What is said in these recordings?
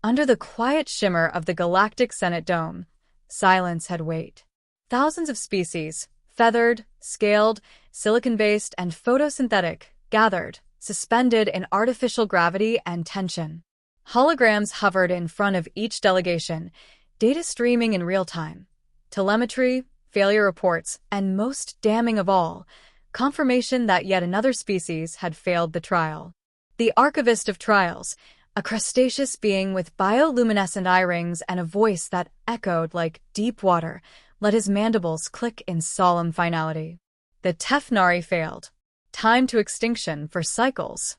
Under the quiet shimmer of the galactic Senate dome, silence had weight. Thousands of species, feathered, scaled, silicon-based, and photosynthetic, gathered, suspended in artificial gravity and tension. Holograms hovered in front of each delegation, data streaming in real time. Telemetry, failure reports, and most damning of all, confirmation that yet another species had failed the trial. The archivist of trials, a crustaceous being with bioluminescent eye rings and a voice that echoed like deep water, let his mandibles click in solemn finality. The Tefnari failed. Time to extinction for cycles.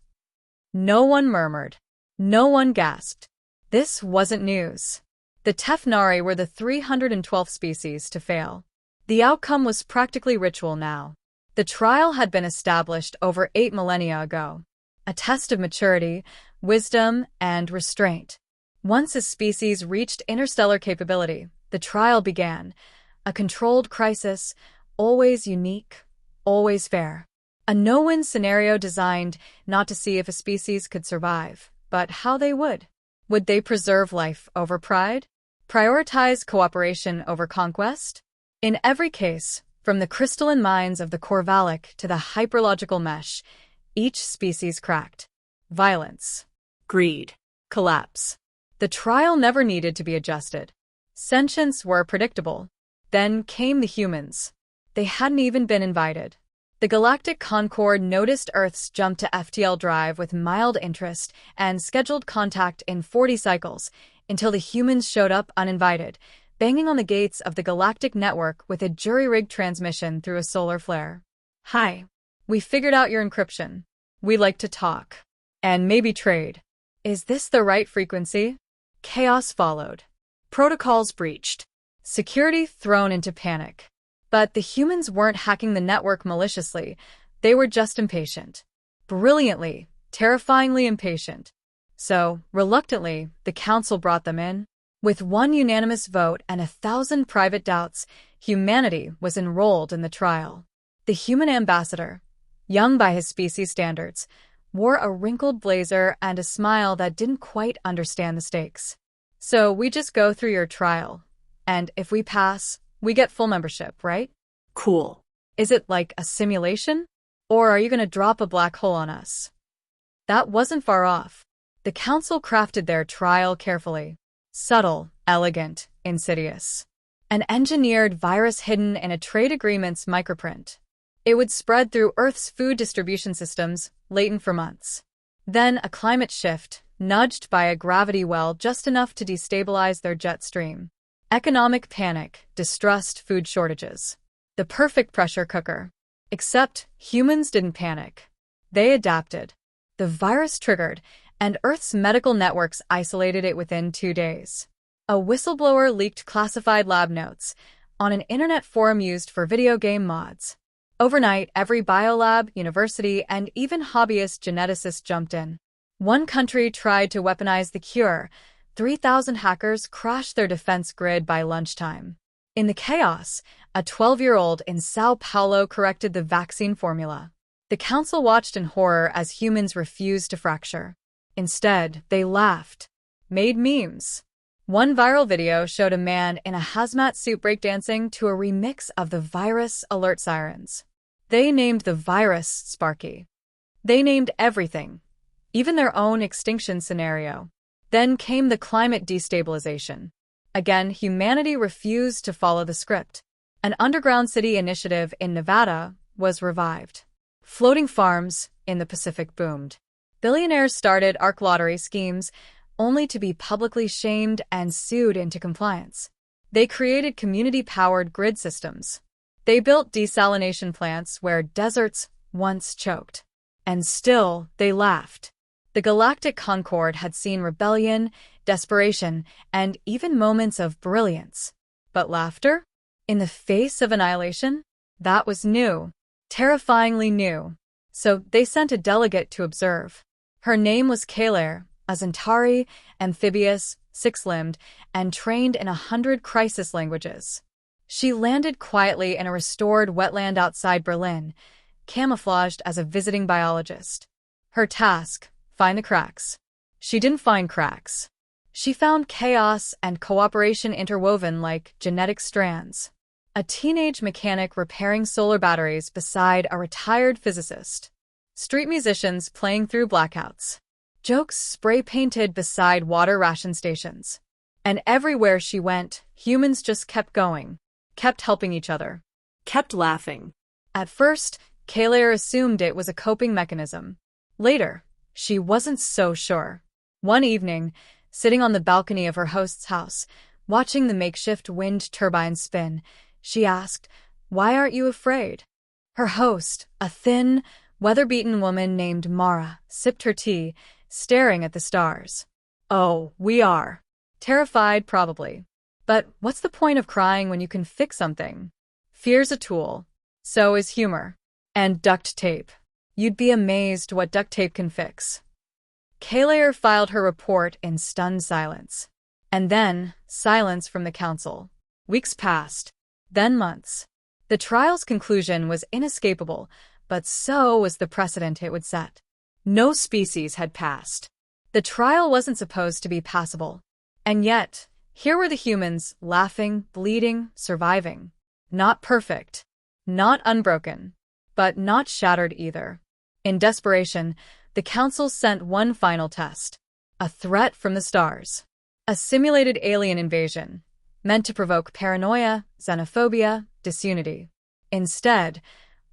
No one murmured. No one gasped. This wasn't news. The Tefnari were the 312th species to fail. The outcome was practically ritual now. The trial had been established over 8 millennia ago. A test of maturity, wisdom, and restraint. Once a species reached interstellar capability, the trial began. A controlled crisis, always unique, always fair. A no-win scenario designed not to see if a species could survive, but how they would. Would they preserve life over pride? Prioritize cooperation over conquest? In every case, from the crystalline minds of the Korvalik to the hyperlogical mesh, each species cracked. Violence. Greed. Collapse. The trial never needed to be adjusted. Sentients were predictable. Then came the humans. They hadn't even been invited. The Galactic Concord noticed Earth's jump to FTL drive with mild interest and scheduled contact in 40 cycles, until the humans showed up uninvited, banging on the gates of the galactic network with a jury-rigged transmission through a solar flare. "Hi. We figured out your encryption. We like to talk. And maybe trade. Is this the right frequency?" Chaos followed. Protocols breached. Security thrown into panic. But the humans weren't hacking the network maliciously. They were just impatient. Brilliantly, terrifyingly impatient. So, reluctantly, the council brought them in. With one unanimous vote and 1,000 private doubts, humanity was enrolled in the trial. The human ambassador, young by his species standards, wore a wrinkled blazer and a smile that didn't quite understand the stakes. "So we just go through your trial. And if we pass, we get full membership, right?" "Cool. Is it like a simulation? Or are you going to drop a black hole on us?" That wasn't far off. The council crafted their trial carefully. Subtle, elegant, insidious. An engineered virus hidden in a trade agreement's microprint. It would spread through Earth's food distribution systems, latent for months. Then a climate shift, nudged by a gravity well just enough to destabilize their jet stream. Economic panic, distrust, food shortages. The perfect pressure cooker. Except humans didn't panic. They adapted. The virus triggered, and Earth's medical networks isolated it within 2 days. A whistleblower leaked classified lab notes on an internet forum used for video game mods. Overnight, every biolab, university, and even hobbyist geneticist jumped in. One country tried to weaponize the cure. 3,000 hackers crashed their defense grid by lunchtime. In the chaos, a 12-year-old in Sao Paulo corrected the vaccine formula. The council watched in horror as humans refused to fracture. Instead, they laughed, made memes. One viral video showed a man in a hazmat suit breakdancing to a remix of the virus alert sirens. They named the virus Sparky. They named everything, even their own extinction scenario. Then came the climate destabilization. Again, humanity refused to follow the script. An underground city initiative in Nevada was revived. Floating farms in the Pacific boomed. Billionaires started ARC lottery schemes, only to be publicly shamed and sued into compliance. They created community-powered grid systems. They built desalination plants where deserts once choked. And still, they laughed. The Galactic Concord had seen rebellion, desperation, and even moments of brilliance. But laughter? In the face of annihilation? That was new. Terrifyingly new. So they sent a delegate to observe. Her name was Kalair, a Zentari, amphibious, six-limbed, and trained in 100 crisis languages. She landed quietly in a restored wetland outside Berlin, camouflaged as a visiting biologist. Her task: find the cracks. She didn't find cracks. She found chaos and cooperation interwoven like genetic strands. A teenage mechanic repairing solar batteries beside a retired physicist. Street musicians playing through blackouts. Jokes spray-painted beside water ration stations. And everywhere she went, humans just kept going, kept helping each other, kept laughing. At first, Kaylair assumed it was a coping mechanism. Later, she wasn't so sure. One evening, sitting on the balcony of her host's house, watching the makeshift wind turbine spin, she asked, "Why aren't you afraid?" Her host, a thin, weather-beaten woman named Mara, sipped her tea, staring at the stars. "Oh, we are. Terrified, probably. But what's the point of crying when you can fix something? Fear's a tool. So is humor. And duct tape. You'd be amazed what duct tape can fix." Kaylair filed her report in stunned silence. And then, silence from the council. Weeks passed. Then months. The trial's conclusion was inescapable, but so was the precedent it would set. No species had passed. The trial wasn't supposed to be passable. And yet, here were the humans, laughing, bleeding, surviving. Not perfect. Not unbroken. But not shattered either. In desperation, the council sent one final test. A threat from the stars. A simulated alien invasion, meant to provoke paranoia, xenophobia, disunity. Instead,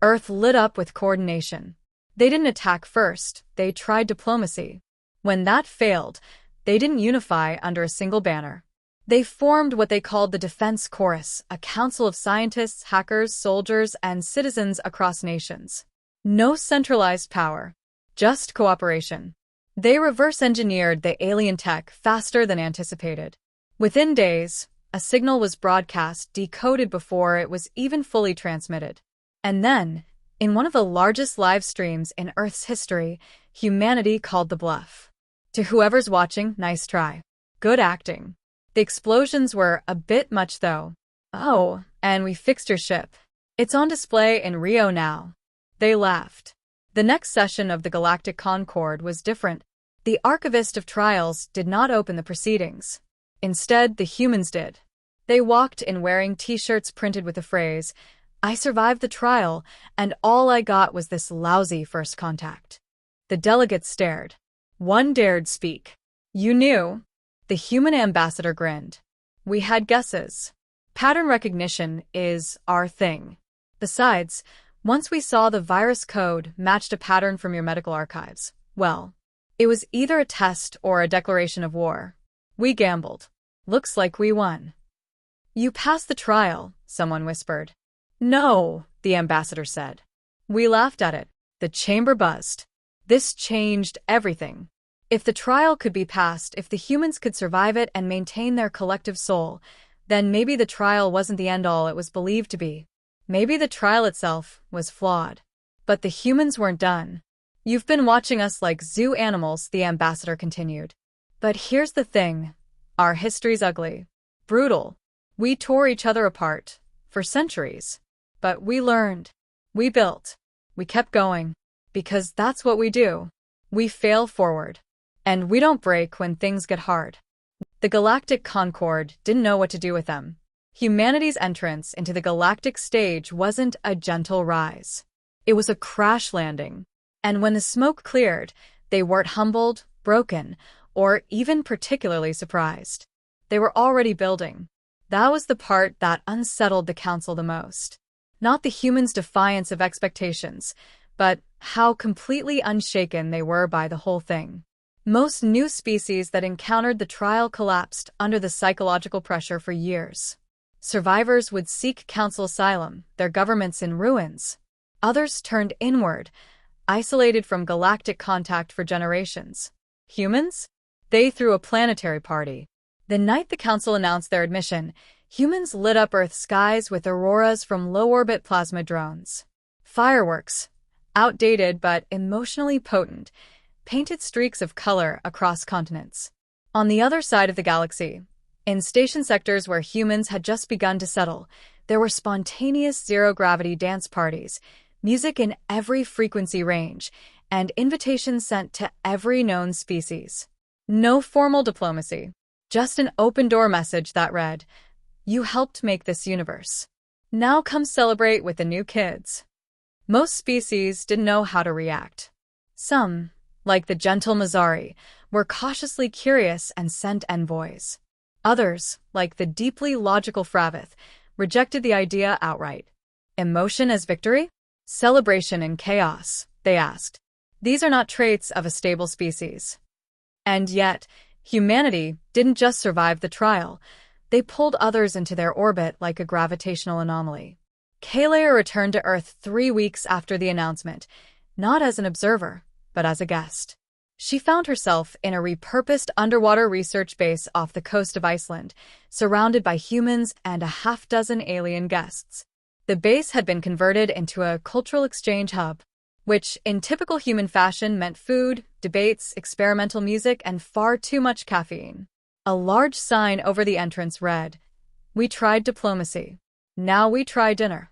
Earth lit up with coordination. They didn't attack first, they tried diplomacy. When that failed, they didn't unify under a single banner. They formed what they called the Defense Chorus, a council of scientists, hackers, soldiers, and citizens across nations. No centralized power. Just cooperation. They reverse-engineered the alien tech faster than anticipated. Within days, a signal was broadcast, decoded before it was even fully transmitted. And then, in one of the largest live streams in Earth's history, humanity called the bluff. To whoever's watching, nice try. Good acting. The explosions were a bit much though. "Oh, and we fixed your ship. It's on display in Rio now." They laughed. The next session of the Galactic Concord was different. The archivist of trials did not open the proceedings. Instead, the humans did. They walked in wearing t-shirts printed with the phrase, "I survived the trial, and all I got was this lousy first contact." The delegates stared. One dared speak. "You knew?" The human ambassador grinned. "We had guesses. Pattern recognition is our thing. Besides, once we saw the virus code matched a pattern from your medical archives, well, it was either a test or a declaration of war. We gambled. Looks like we won." "You passed the trial," someone whispered. "No," the ambassador said. "We laughed at it." The chamber buzzed. This changed everything. If the trial could be passed, if the humans could survive it and maintain their collective soul, then maybe the trial wasn't the end-all it was believed to be. Maybe the trial itself was flawed. But the humans weren't done. "You've been watching us like zoo animals," the ambassador continued. "But here's the thing. Our history's ugly. Brutal. We tore each other apart. For centuries. But we learned. We built. We kept going. Because that's what we do. We fail forward. And we don't break when things get hard." The Galactic Concord didn't know what to do with them. Humanity's entrance into the galactic stage wasn't a gentle rise. It was a crash landing. And when the smoke cleared, they weren't humbled, broken, or even particularly surprised. They were already building. That was the part that unsettled the council the most. Not the humans' defiance of expectations, but how completely unshaken they were by the whole thing. Most new species that encountered the trial collapsed under the psychological pressure for years. Survivors would seek council asylum, their governments in ruins. Others turned inward, isolated from galactic contact for generations. Humans? They threw a planetary party. The night the council announced their admission, humans lit up Earth's skies with auroras from low-orbit plasma drones. Fireworks, outdated but emotionally potent, painted streaks of color across continents. On the other side of the galaxy, in station sectors where humans had just begun to settle, there were spontaneous zero-gravity dance parties, music in every frequency range, and invitations sent to every known species. No formal diplomacy. Just an open-door message that read, "You helped make this universe. Now come celebrate with the new kids." Most species didn't know how to react. Some, like the gentle Mazari, were cautiously curious and sent envoys. Others, like the deeply logical Fravith, rejected the idea outright. Emotion as victory? Celebration in chaos, they asked. These are not traits of a stable species. And yet, humanity didn't just survive the trial. They pulled others into their orbit like a gravitational anomaly. Kalea returned to Earth 3 weeks after the announcement, not as an observer, but as a guest. She found herself in a repurposed underwater research base off the coast of Iceland, surrounded by humans and a half-dozen alien guests. The base had been converted into a cultural exchange hub, which, in typical human fashion, meant food, debates, experimental music, and far too much caffeine. A large sign over the entrance read, "We tried diplomacy. Now we try dinner."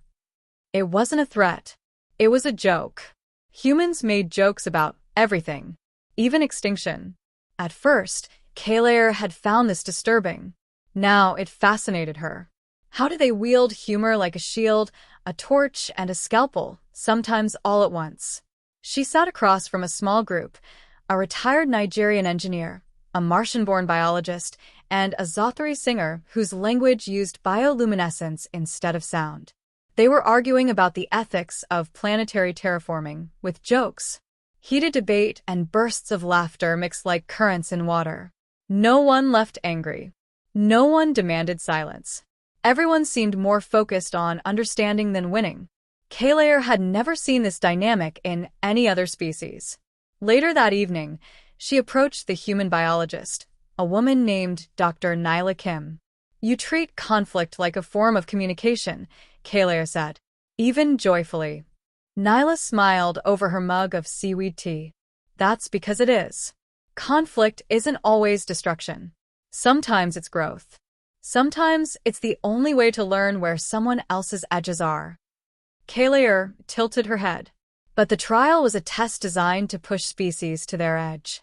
It wasn't a threat. It was a joke. Humans made jokes about everything, even extinction. At first, Kalea had found this disturbing. Now it fascinated her. How do they wield humor like a shield, a torch, and a scalpel, sometimes all at once? She sat across from a small group, a retired Nigerian engineer, a Martian-born biologist, and a Zothari singer whose language used bioluminescence instead of sound. They were arguing about the ethics of planetary terraforming, with jokes. Heated debate and bursts of laughter mixed like currents in water. No one left angry. No one demanded silence. Everyone seemed more focused on understanding than winning. Kalea had never seen this dynamic in any other species. Later that evening, she approached the human biologist, a woman named Dr. Nyla Kim. "You treat conflict like a form of communication," Kalea said, even joyfully. Nyla smiled over her mug of seaweed tea. "That's because it is. Conflict isn't always destruction. Sometimes it's growth. Sometimes it's the only way to learn where someone else's edges are." Kalea tilted her head. But the trial was a test designed to push species to their edge.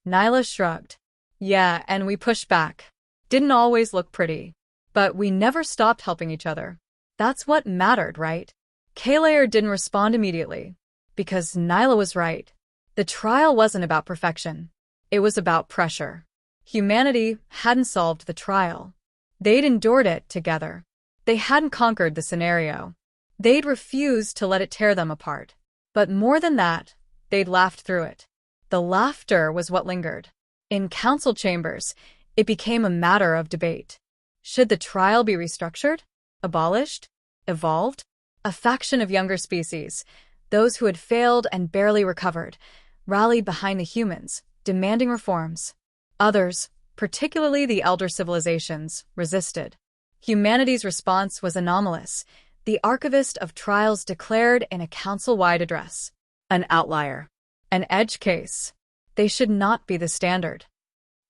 Nyla shrugged. "Yeah, and we pushed back. Didn't always look pretty. But we never stopped helping each other. That's what mattered, right?" Kalea didn't respond immediately. Because Nyla was right. The trial wasn't about perfection. It was about pressure. Humanity hadn't solved the trial. They'd endured it together. They hadn't conquered the scenario. They'd refused to let it tear them apart. But more than that, they'd laughed through it. The laughter was what lingered. In council chambers, it became a matter of debate. Should the trial be restructured? Abolished? Evolved? A faction of younger species, those who had failed and barely recovered, rallied behind the humans, demanding reforms. Others, particularly the elder civilizations, resisted. Humanity's response was anomalous. The archivist of trials declared in a council-wide address, "An outlier. An edge case. They should not be the standard."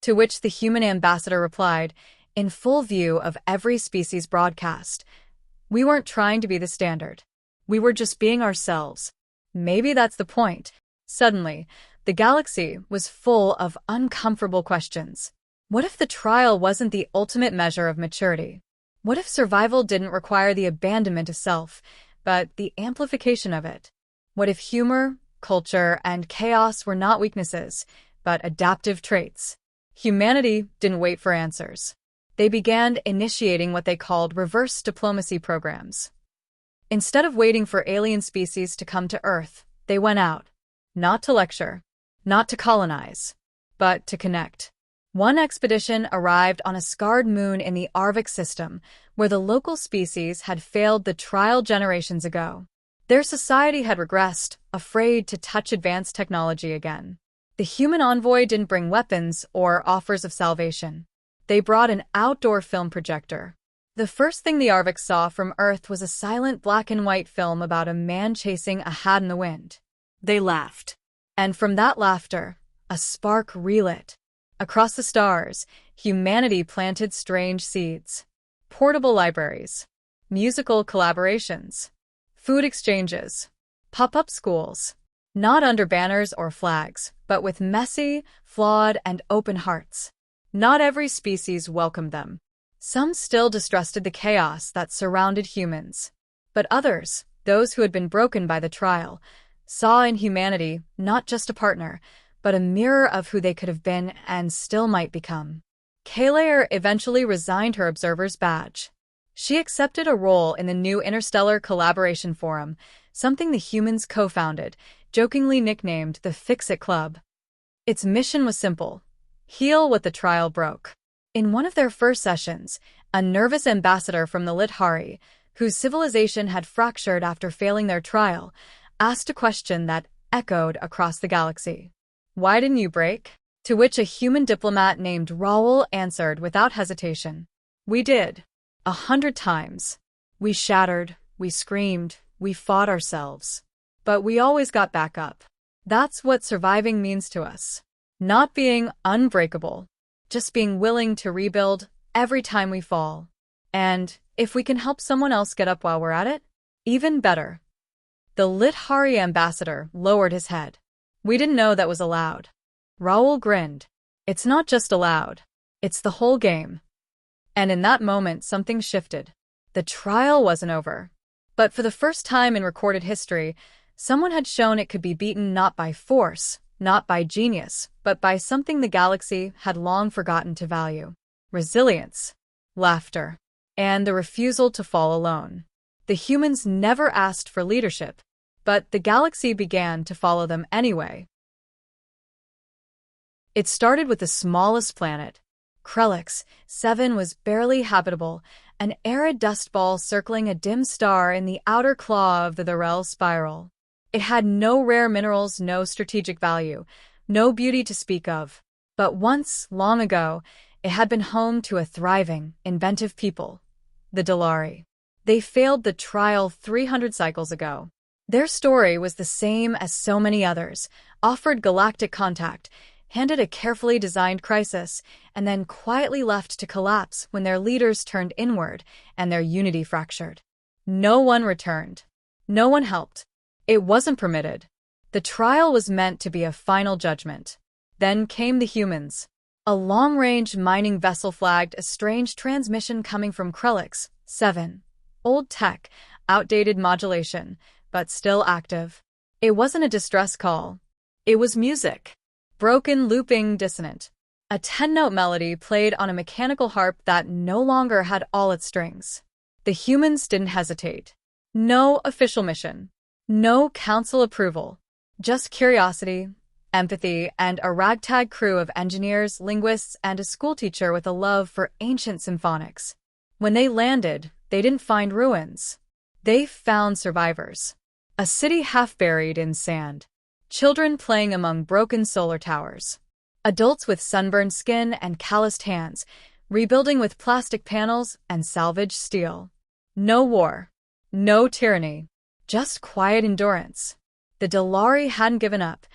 To which the human ambassador replied, in full view of every species broadcast, "We weren't trying to be the standard. We were just being ourselves." Maybe that's the point. Suddenly, the galaxy was full of uncomfortable questions. What if the trial wasn't the ultimate measure of maturity? What if survival didn't require the abandonment of self, but the amplification of it? What if humor, culture, and chaos were not weaknesses, but adaptive traits? Humanity didn't wait for answers. They began initiating what they called reverse diplomacy programs. Instead of waiting for alien species to come to Earth, they went out. Not to lecture, not to colonize, but to connect. One expedition arrived on a scarred moon in the Arvik system, where the local species had failed the trial generations ago. Their society had regressed, afraid to touch advanced technology again. The human envoy didn't bring weapons or offers of salvation. They brought an outdoor film projector. The first thing the Arviks saw from Earth was a silent black-and-white film about a man chasing a hat in the wind. They laughed. And from that laughter, a spark relit. Across the stars, humanity planted strange seeds. Portable libraries, musical collaborations, food exchanges, pop-up schools. Not under banners or flags, but with messy, flawed, and open hearts. Not every species welcomed them. Some still distrusted the chaos that surrounded humans. But others, those who had been broken by the trial, saw in humanity not just a partner, but a mirror of who they could have been and still might become. Kalair eventually resigned her observer's badge. She accepted a role in the new Interstellar Collaboration Forum, something the humans co-founded, jokingly nicknamed the Fix-It Club. Its mission was simple: heal what the trial broke. In one of their first sessions, a nervous ambassador from the Lithari, whose civilization had fractured after failing their trial, asked a question that echoed across the galaxy. "Why didn't you break?" To which a human diplomat named Raoul answered without hesitation. "We did. 100 times. We shattered, we screamed, we fought ourselves. But we always got back up. That's what surviving means to us. Not being unbreakable, just being willing to rebuild every time we fall. And if we can help someone else get up while we're at it, even better." The Lithari ambassador lowered his head. "We didn't know that was allowed." Raoul grinned. "It's not just allowed. It's the whole game." And in that moment, something shifted. The trial wasn't over. But for the first time in recorded history, someone had shown it could be beaten not by force, not by genius, but by something the galaxy had long forgotten to value: resilience, laughter, and the refusal to fall alone. The humans never asked for leadership, but the galaxy began to follow them anyway. It started with the smallest planet. Krelix 7 was barely habitable, an arid dust ball circling a dim star in the outer claw of the Thorel spiral. It had no rare minerals, no strategic value, no beauty to speak of. But once, long ago, it had been home to a thriving, inventive people, the Dalari. They failed the trial 300 cycles ago. Their story was the same as so many others: offered galactic contact, handed a carefully designed crisis, and then quietly left to collapse when their leaders turned inward and their unity fractured. No one returned. No one helped. It wasn't permitted. The trial was meant to be a final judgment. Then came the humans. A long-range mining vessel flagged a strange transmission coming from Krelix 7. Old tech, outdated modulation, but still active. It wasn't a distress call. It was music. Broken, looping, dissonant. A 10-note melody played on a mechanical harp that no longer had all its strings. The humans didn't hesitate. No official mission. No council approval. Just curiosity, empathy, and a ragtag crew of engineers, linguists, and a schoolteacher with a love for ancient symphonics. When they landed, they didn't find ruins. They found survivors. A city half buried in sand. Children playing among broken solar towers. Adults with sunburned skin and calloused hands, rebuilding with plastic panels and salvaged steel. No war. No tyranny. Just quiet endurance. The Dalari hadn't given up.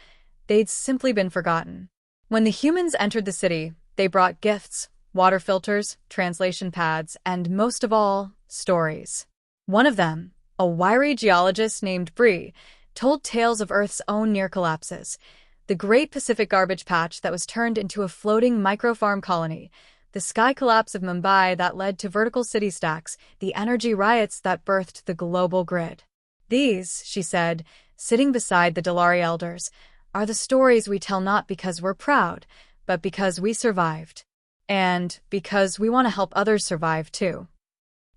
They'd simply been forgotten. When the humans entered the city, they brought gifts, water filters, translation pads, and most of all, stories. One of them, a wiry geologist named Bree, told tales of Earth's own near collapses: the Great Pacific Garbage Patch that was turned into a floating microfarm colony, the sky collapse of Mumbai that led to vertical city stacks, the energy riots that birthed the global grid. "These," she said, sitting beside the Dalari elders, "are the stories we tell not because we're proud, but because we survived. And because we want to help others survive too."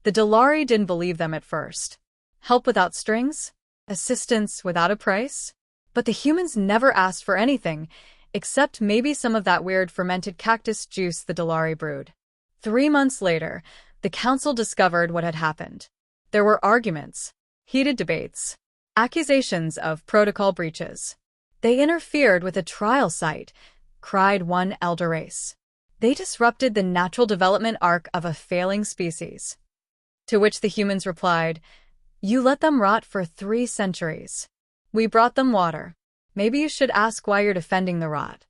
The Dalari didn't believe them at first. Help without strings? Assistance without a price? But the humans never asked for anything, except maybe some of that weird fermented cactus juice the Dalari brewed. 3 months later, the council discovered what had happened. There were arguments, heated debates, accusations of protocol breaches. "They interfered with a trial site," cried one elder race. "They disrupted the natural development arc of a failing species." To which the humans replied, "You let them rot for 3 centuries. We brought them water. Maybe you should ask why you're defending the rot."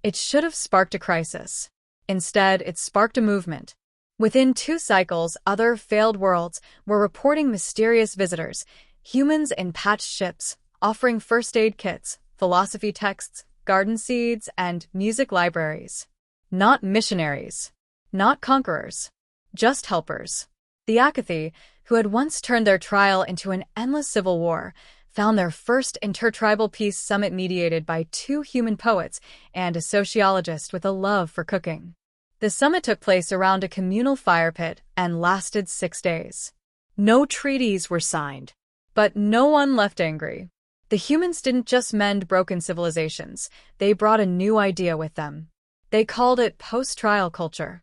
It should have sparked a crisis. Instead, it sparked a movement. Within 2 cycles, other failed worlds were reporting mysterious visitors, humans in patched ships, offering first aid kits, philosophy texts, garden seeds, and music libraries. Not missionaries. Not conquerors. Just helpers. The Akathi, who had once turned their trial into an endless civil war, found their first intertribal peace summit mediated by two human poets and a sociologist with a love for cooking. The summit took place around a communal fire pit and lasted 6 days. No treaties were signed, but no one left angry. The humans didn't just mend broken civilizations, they brought a new idea with them. They called it post-trial culture.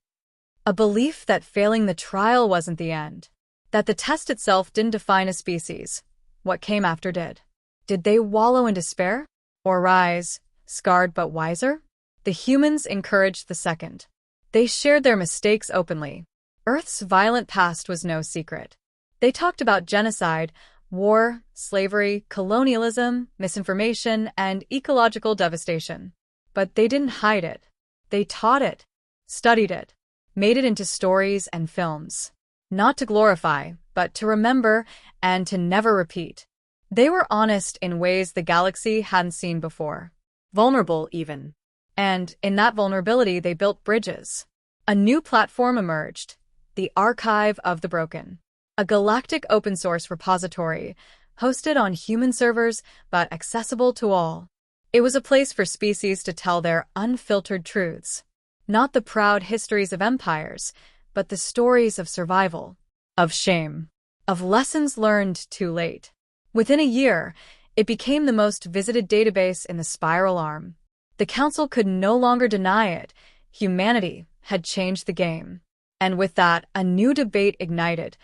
A belief that failing the trial wasn't the end. That the test itself didn't define a species. What came after did. Did they wallow in despair? Or rise, scarred but wiser? The humans encouraged the second. They shared their mistakes openly. Earth's violent past was no secret. They talked about genocide, war, slavery, colonialism, misinformation, and ecological devastation. But they didn't hide it. They taught it, studied it, made it into stories and films. Not to glorify, but to remember and to never repeat. They were honest in ways the galaxy hadn't seen before. Vulnerable, even. And in that vulnerability, they built bridges. A new platform emerged, the Archive of the Broken. A galactic open-source repository, hosted on human servers but accessible to all. It was a place for species to tell their unfiltered truths. Not the proud histories of empires, but the stories of survival, of shame, of lessons learned too late. Within a year, it became the most visited database in the Spiral Arm. The Council could no longer deny it. Humanity had changed the game. And with that, a new debate ignited.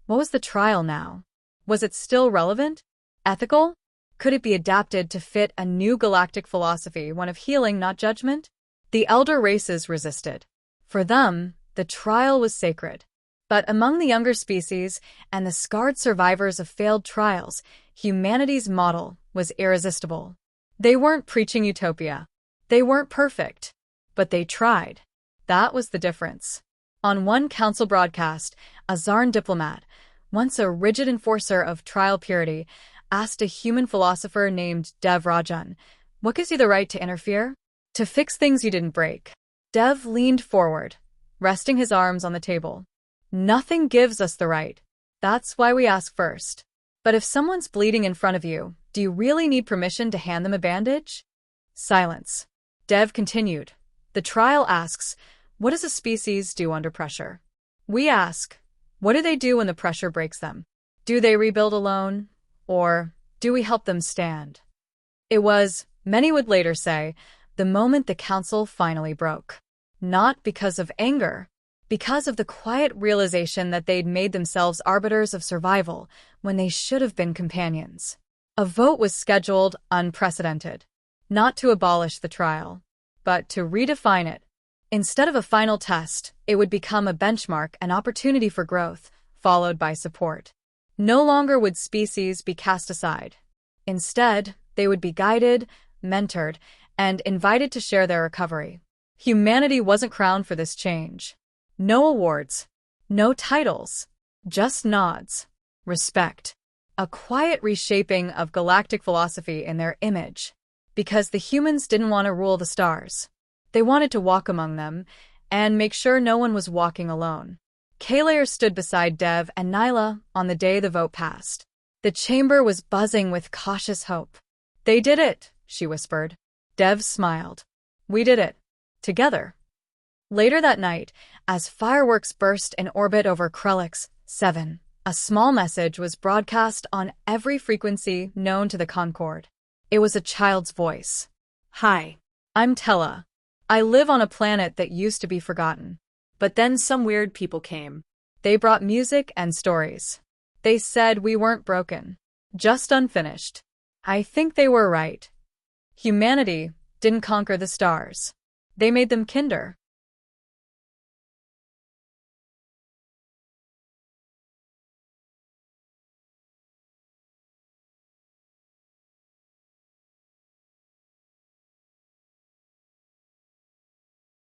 What was the trial now? Was it still relevant? Ethical? Could it be adapted to fit a new galactic philosophy, one of healing, not judgment? The elder races resisted. For them, the trial was sacred. But among the younger species and the scarred survivors of failed trials, humanity's model was irresistible. They weren't preaching utopia. They weren't perfect. But they tried. That was the difference. On one council broadcast, a Zarn diplomat, once a rigid enforcer of trial purity, asked a human philosopher named Dev Rajan, "What gives you the right to interfere? To fix things you didn't break?" Dev leaned forward, resting his arms on the table. "Nothing gives us the right. That's why we ask first. But if someone's bleeding in front of you, do you really need permission to hand them a bandage?" Silence. Dev continued. "The trial asks, what does a species do under pressure? We ask, what do they do when the pressure breaks them? Do they rebuild alone? Or do we help them stand?" It was, many would later say, the moment the council finally broke. Not because of anger, because of the quiet realization that they'd made themselves arbiters of survival when they should have been companions. A vote was scheduled, unprecedented. Not to abolish the trial, but to redefine it. Instead of a final test, it would become a benchmark, an opportunity for growth, followed by support. No longer would species be cast aside. Instead, they would be guided, mentored, and invited to share their recovery. Humanity wasn't crowned for this change. No awards, no titles, just nods, respect. A quiet reshaping of galactic philosophy in their image. Because the humans didn't want to rule the stars. They wanted to walk among them and make sure no one was walking alone. Kalair stood beside Dev and Nyla on the day the vote passed. The chamber was buzzing with cautious hope. "They did it," she whispered. Dev smiled. "We did it. Together." Later that night, as fireworks burst in orbit over Krelix 7, a small message was broadcast on every frequency known to the Concord. It was a child's voice. "Hi, I'm Tella. I live on a planet that used to be forgotten. But then some weird people came. They brought music and stories. They said we weren't broken, just unfinished. I think they were right. Humanity didn't conquer the stars. They made them kinder.